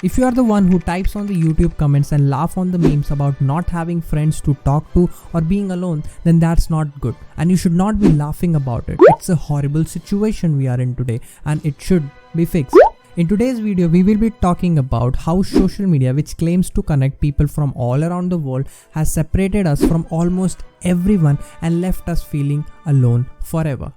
If you are the one who types on the YouTube comments and laugh on the memes about not having friends to talk to or being alone, then that's not good. And you should not be laughing about it. It's a horrible situation we are in today and it should be fixed. In today's video, we will be talking about how social media, which claims to connect people from all around the world, has separated us from almost everyone and left us feeling alone forever.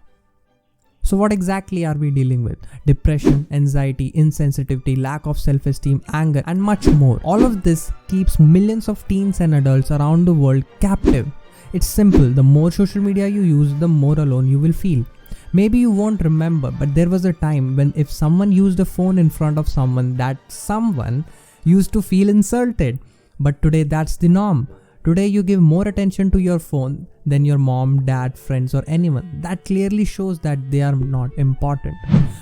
So what exactly are we dealing with? Depression, anxiety, insensitivity, lack of self-esteem, anger, and much more. All of this keeps millions of teens and adults around the world captive. It's simple. The more social media you use, the more alone you will feel. Maybe you won't remember, but there was a time when if someone used a phone in front of someone, that someone used to feel insulted. But today that's the norm. Today you give more attention to your phone than your mom, dad, friends or anyone. That clearly shows that they are not important.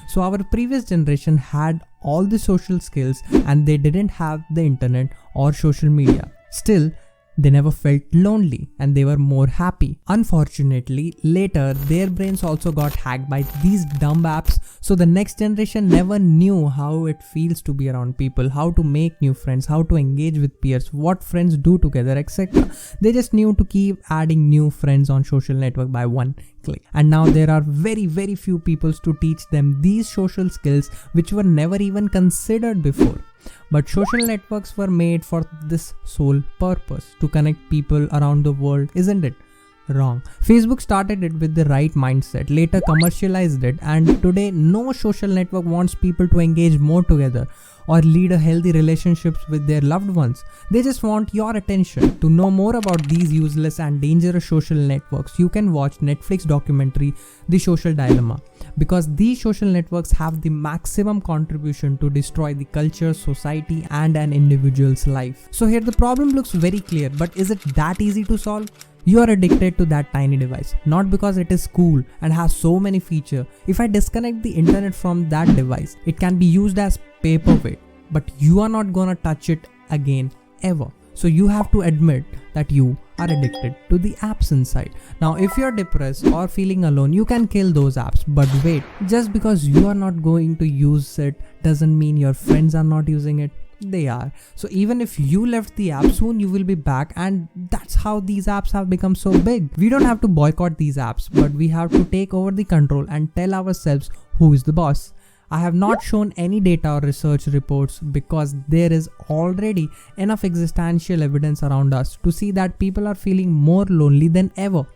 So our previous generation had all the social skills and they didn't have the internet or social media. Still, they never felt lonely and they were more happy. Unfortunately, later their brains also got hacked by these dumb apps, so the next generation never knew how it feels to be around people, how to make new friends, how to engage with peers, what friends do together, etc. They just knew to keep adding new friends on social network by one click. And now there are very few people to teach them these social skills which were never even considered before. But social networks were made for this sole purpose, to connect people around the world, isn't it? Wrong. Facebook started it with the right mindset, later commercialized it, and today no social network wants people to engage more together or lead a healthy relationships with their loved ones. They just want your attention. To know more about these useless and dangerous social networks, you can watch Netflix documentary The Social Dilemma, because these social networks have the maximum contribution to destroy the culture, society and an individual's life. So here the problem looks very clear, but is it that easy to solve? You are addicted to that tiny device, not because it is cool and has so many features. If I disconnect the internet from that device, it can be used as paperweight, but you are not gonna touch it again ever. So you have to admit that you are addicted to the apps inside. Now if you are depressed or feeling alone, you can kill those apps, but wait, just because you are not going to use it doesn't mean your friends are not using it. They are. So even if you left the app, soon you will be back, and that's how these apps have become so big. We don't have to boycott these apps, but we have to take over the control and tell ourselves who is the boss. I have not shown any data or research reports because there is already enough existential evidence around us to see that people are feeling more lonely than ever.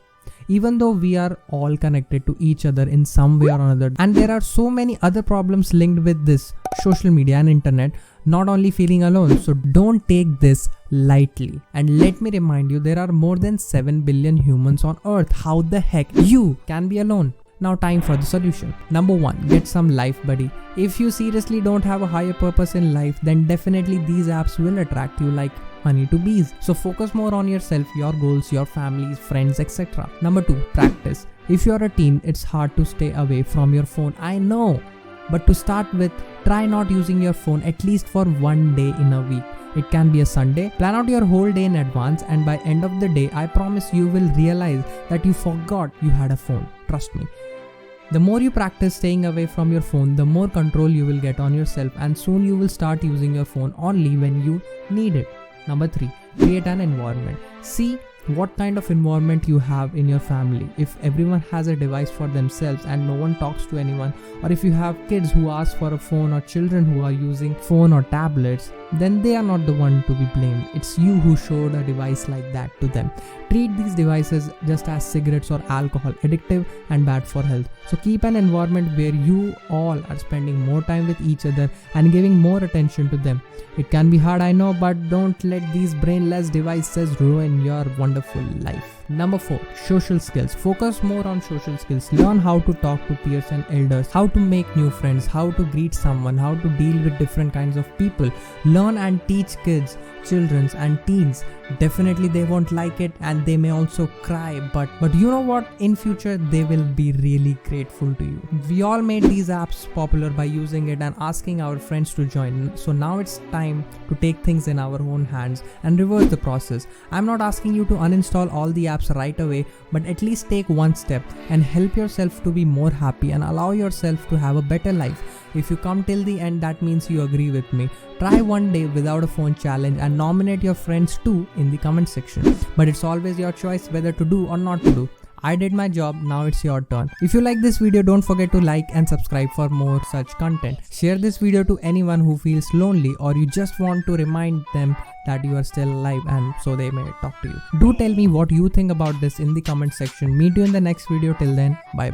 Even though we are all connected to each other in some way or another, and there are so many other problems linked with this social media and internet, not only feeling alone. So don't take this lightly. And let me remind you, there are more than 7 billion humans on earth. How the heck you can be alone? Now time for the solution. Number 1, get some life buddy. If you seriously don't have a higher purpose in life, then definitely these apps will attract you like honey to bees. So focus more on yourself, your goals, your family, friends, etc. Number 2, practice. If you are a teen, it's hard to stay away from your phone, I know. But to start with, try not using your phone at least for one day in a week. It can be a Sunday. Plan out your whole day in advance, and by end of the day, I promise you will realize that you forgot you had a phone. Trust me. The more you practice staying away from your phone, the more control you will get on yourself, and soon you will start using your phone only when you need it. Number 3, create an environment. See what kind of environment you have in your family. If everyone has a device for themselves and no one talks to anyone, or if you have kids who ask for a phone or children who are using phone or tablets, then they are not the one to be blamed. It's you who showed a device like that to them. Treat these devices just as cigarettes or alcohol, addictive and bad for health. So keep an environment where you all are spending more time with each other and giving more attention to them. It can be hard, I know, but don't let these brainless devices ruin your wonderful life. Number 4, social skills. Focus more on social skills. Learn how to talk to peers and elders, how to make new friends, how to greet someone, how to deal with different kinds of people. Learn and teach kids, children and teens. Definitely they won't like it and they may also cry, but you know what? In future they will be really grateful to you. We all made these apps popular by using it and asking our friends to join. So now it's time to take things in our own hands and reverse the process. I'm not asking you to uninstall all the apps apps right away, but at least take one step and help yourself to be more happy and allow yourself to have a better life. If you come till the end, that means you agree with me. Try one day without a phone challenge and nominate your friends too in the comment section. But it's always your choice whether to do or not to do. I did my job, now it's your turn. If you like this video, don't forget to like and subscribe for more such content. Share this video to anyone who feels lonely or you just want to remind them that you are still alive and so they may talk to you. Do tell me what you think about this in the comment section. Meet you in the next video. Till then, bye.